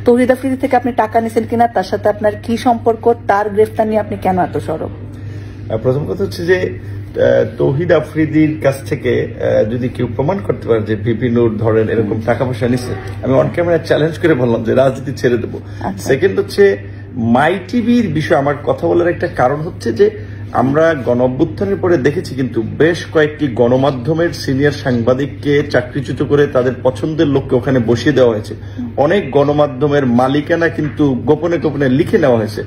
তৌহিদ আফ্রিদি থেকে আপনি টাকা নিয়েছেন কিনা, তার সাথে আপনার কি সম্পর্ক, তার গ্রেফতার নিয়ে আপনি কেন এত সরব? প্রথম কথা হচ্ছে যে তৌহিদ আফ্রিদির কাছ থেকে যদি কেউ প্রমাণ করতে পারে যে ভিপি নূর ধরেন এরকম টাকা পয়সা নিচ্ছে, আমি অন ক্যামেরা চ্যালেঞ্জ করে বললাম যে রাজনীতি ছেড়ে দেবো। সেকেন্ড হচ্ছে মাই টিভির বিষয়ে আমার কথা বলার একটা কারণ হচ্ছে যে আমরা গণ অভ্যুত্থানের পরে দেখেছি কিন্তু বেশ কয়েকটি গণমাধ্যমের সিনিয়র সাংবাদিককে চাকরিচ্যুত করে তাদের পছন্দের লোককে ওখানে বসিয়ে দেওয়া হয়েছে। অনেক গণমাধ্যমের মালিকানা কিন্তু গোপনে গোপনে লিখে নেওয়া হয়েছে।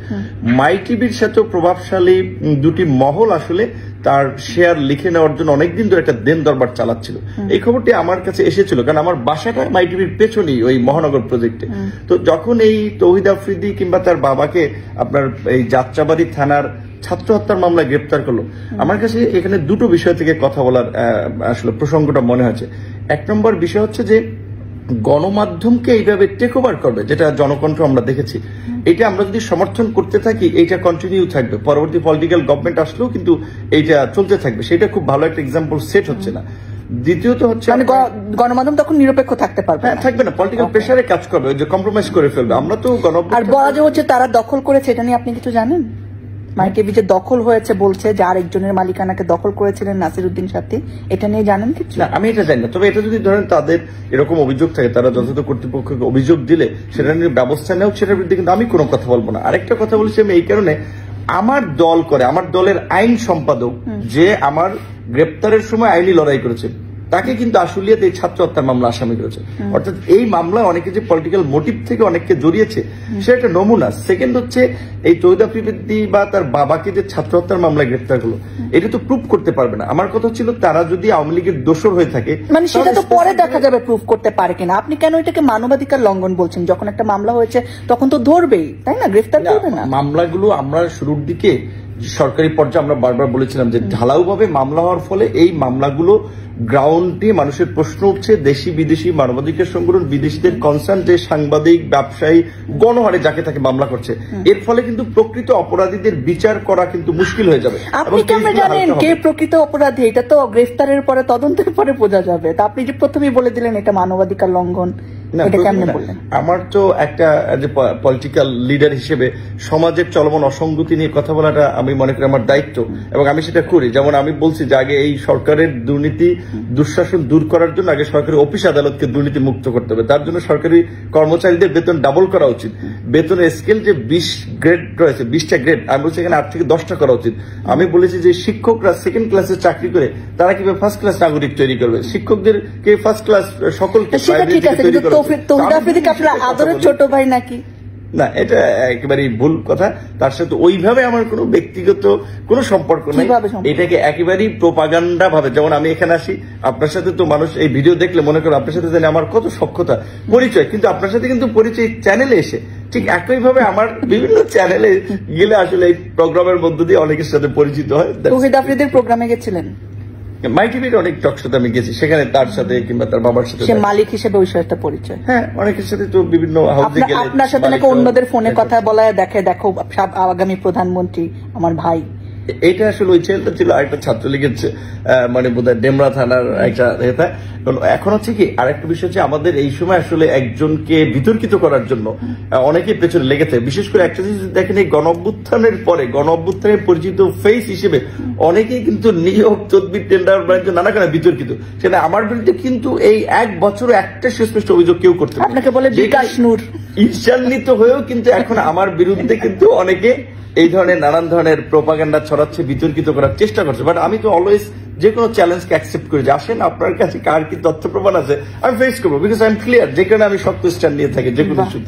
মাই টিভির সাথেও প্রভাবশালী দুটি মহল আসলে তার শেয়ার লিখে নেওয়ার জন্য অনেকদিন ধরে একটা দেন দরবার চালাচ্ছিল। এই খবরটি আমার কাছে এসেছিল, কারণ আমার বাসাটা মাই টিভির পেছনেই ওই মহানগর প্রজেক্টে। তো যখন এই তৌহিদ আফ্রিদি কিংবা তার বাবাকে আপনার এই যাত্রাবাড়ি থানার ছাত্র হত্যার মামলায় গ্রেপ্তার করলো, আমার কাছে এখানে দুটো বিষয় থেকে কথা বলার আসলে প্রসঙ্গটা মনে হচ্ছে। এক নম্বর বিষয় হচ্ছে যে গণমাধ্যমকে এইভাবে টেক ওভার করবে, যেটা জনকণ্ঠ আমরা দেখেছি, এটা আমরা যদি সমর্থন করতে থাকি এইটা কন্টিনিউ থাকবে, পরবর্তী পলিটিক্যাল গভর্নমেন্ট আসলেও কিন্তু এইটা চলতে থাকবে। সেটা খুব ভালো একটা এক্সাম্পল সেট হচ্ছে না। দ্বিতীয়ত হচ্ছে গণমাধ্যম তখন নিরপেক্ষ থাকতে পারবে, থাকবে না, পলিটিক্যাল প্রেসারে কাজ করবে, যে কম্প্রোমাইজ করে ফেলবে। আমরা তো আর বলা যে হচ্ছে তারা দখল করেছে, এটা নিয়ে আপনি কিছু জানেন? মাই টিভি যে দখল হয়েছে বলছে যে আরেকজনের মালিকানাকে দখল করেছিলেন নাসিরউদ্দিন সাথী, এটা নিয়ে জানেন কিছু? না, আমি এটা জানি না। তবে এটা যদি ধরেন তাদের এরকম অভিযোগ থাকে, তারা যথাযথ কর্তৃপক্ষকে অভিযোগ দিলে সেটা নিয়ে ব্যবস্থা নেওয়া, সেটার বিরুদ্ধে কিন্তু আমি কোনো কথা বলবো না। আরেকটা কথা বলেছি আমি এই কারণে, আমার দল করে, আমার দলের আইন সম্পাদক যে আমার গ্রেপ্তারের সময় আইনি লড়াই করেছে, তাকে কিন্তু আশুলিয়াতে এই ছাত্র হত্যার মামলা আসামি করেছে। অর্থাৎ এই মামলায় অনেকে যে পলিটিক্যাল মোটিভ থেকে অনেককে জড়িয়েছে সেটা একটা নমুনা। সেকেন্ড হচ্ছে এই তৌহিদ আফ্রিদি বা তার বাবাকে যে ছাত্র হত্যার মামলায় গ্রেপ্তার করলো, এটা তো প্রুভ করতে পারবে না। আমার কথা ছিল তারা যদি আওয়ামী লীগের দোষর হয়ে থাকে, মানে সেটা তো পরে দেখা যাবে প্রুভ করতে পারে কিনা। আপনি কেন এটাকে মানবাধিকার লঙ্ঘন বলছেন? যখন একটা মামলা হয়েছে তখন তো ধরবেই, তাই না? গ্রেফতার করবে না। মামলাগুলো আমরা শুরুর দিকে সরকারি পর্যায়ে আমরা বারবার বলেছিলাম যে ঢালাওভাবে মামলা হওয়ার ফলে এই মামলাগুলো গ্রাউন্ডে মানুষের প্রশ্ন উঠছে, দেশি বিদেশি মানবাধিকার সংগঠন, বিদেশিদের কনসার্ন যে সাংবাদিক, ব্যবসায়ী গণহারে যাকে তাকে মামলা করছে, এর ফলে কিন্তু প্রকৃত অপরাধীদের বিচার করা কিন্তু মুশকিল হয়ে যাবে। আপনি কেমন জানেন কে প্রকৃত অপরাধী? এটা তো গ্রেফতারের পরে, তদন্তের পরে বোঝা যাবে। তা আপনি যে প্রথমেই বলে দিলেন এটা মানবাধিকার লঙ্ঘন, আমার তো একটা পলিটিক্যাল লিডার হিসেবে সমাজের চলমান অসঙ্গতি নিয়ে কথা বলাটা আমি মনে করি আমার দায়িত্ব, এবং আমি সেটা করি। যেমন আমি বলছি যে আগে এই সরকারের দুর্নীতি দুঃশাসন দূর করার জন্য আগে সরকারি অফিস আদালতকে দুর্নীতি মুক্ত করতে হবে। তার জন্য সরকারি কর্মচারীদের বেতন ডাবল করা উচিত। বেতনের স্কেল যে 20 গ্রেড রয়েছে, 20টা গ্রেড, আমি বলছি এখানে 8 থেকে 10টা করা উচিত। আমি বলেছি যে শিক্ষকরা সেকেন্ড ক্লাসে চাকরি করে তারা কিভাবে ফার্স্ট ক্লাস নাগরিক তৈরি করবে, শিক্ষকদেরকে ফার্স্ট ক্লাস সকলকে তৈরি করবে। তৌহিদ আফ্রিদি আপনার আদরের ছোট ভাই নাকি? না, এটা একেবারেই ভুল কথা। তার সাথে ওইভাবে আমার কোনো ব্যক্তিগত কোনো সম্পর্ক নেই। এটাকে একেবারেই প্রোপাগান্ডা ভাবে, যেমন আমি এখানে আসি আপনার সাথে, তো মানুষ এই ভিডিও দেখলে মনে করে আপনার সাথে জানি আমার কত সখ্যতা পরিচয়, কিন্তু আপনার সাথে কিন্তু পরিচয় চ্যানেলে এসে। ঠিক একইভাবে আমার বিভিন্ন চ্যানেলে গেলে আসলে এই প্রোগ্রামের মধ্য দিয়ে অনেকের সাথে পরিচিত হয়। তৌহিদ আফ্রিদির প্রোগ্রামে গেছিলেন? মাই টিভির অনেক টকশোতে আমি গেছি, সেখানে তার সাথে কিংবা তার বাবার সাথে মালিক হিসেবে ওই সাথে পরিচয়। হ্যাঁ, অনেকের সাথে তো বিভিন্ন হাউসে গেলে আপনার সাথে নাকি অন্যদের ফোনে কথা বলা, দেখো আগামী প্রধানমন্ত্রী আমার ভাই। এটা আসলে ওই ছেলেটা ছিল আরেকটা ছাত্রলীগের মানে বোধহয় ডেমরা থানার একটা নেতা। এখন হচ্ছে কি আরেকটা বিষয় হচ্ছে আমাদের এই সময় আসলে একজনকে বিতর্কিত করার জন্য অনেকেই পেছনে লেগেছে। বিশেষ করে একটা জিনিস দেখেন, এই গণ অভ্যুত্থানের পরে গণ অভ্যুত্থানের পরিচিত ফেস হিসেবে অনেকেই কিন্তু নিয়োগ তদবির টেন্ডার বাণিজ্য নানা কারণে বিতর্কিত। সেটা আমার বিরুদ্ধে কিন্তু এই 1 বছরে একটা সুস্পষ্ট অভিযোগ কেউ করতে পারে। আপনাকে বলে বিকাশ নূর ঈর্ষান্বিত হয়েও কিন্তু এখন আমার বিরুদ্ধে কিন্তু অনেকে এই ধরনের নানান ধরনের প্রোপাগান্ডা ছড়াচ্ছে, বিতর্কিত করার চেষ্টা করছে। বাট আমি তো অলওয়েজ যে কোনো চ্যালেঞ্জকে অ্যাকসেপ্ট করি যে আসেন আপনার কাছে কার কি তথ্য প্রমাণ আছে আমি ফেস করবো, বিকজ আই এম ক্লিয়ার, যে কারণে আমি শক্ত স্ট্যান্ড নিয়ে থাকি যে কোনো ইস্যুতে।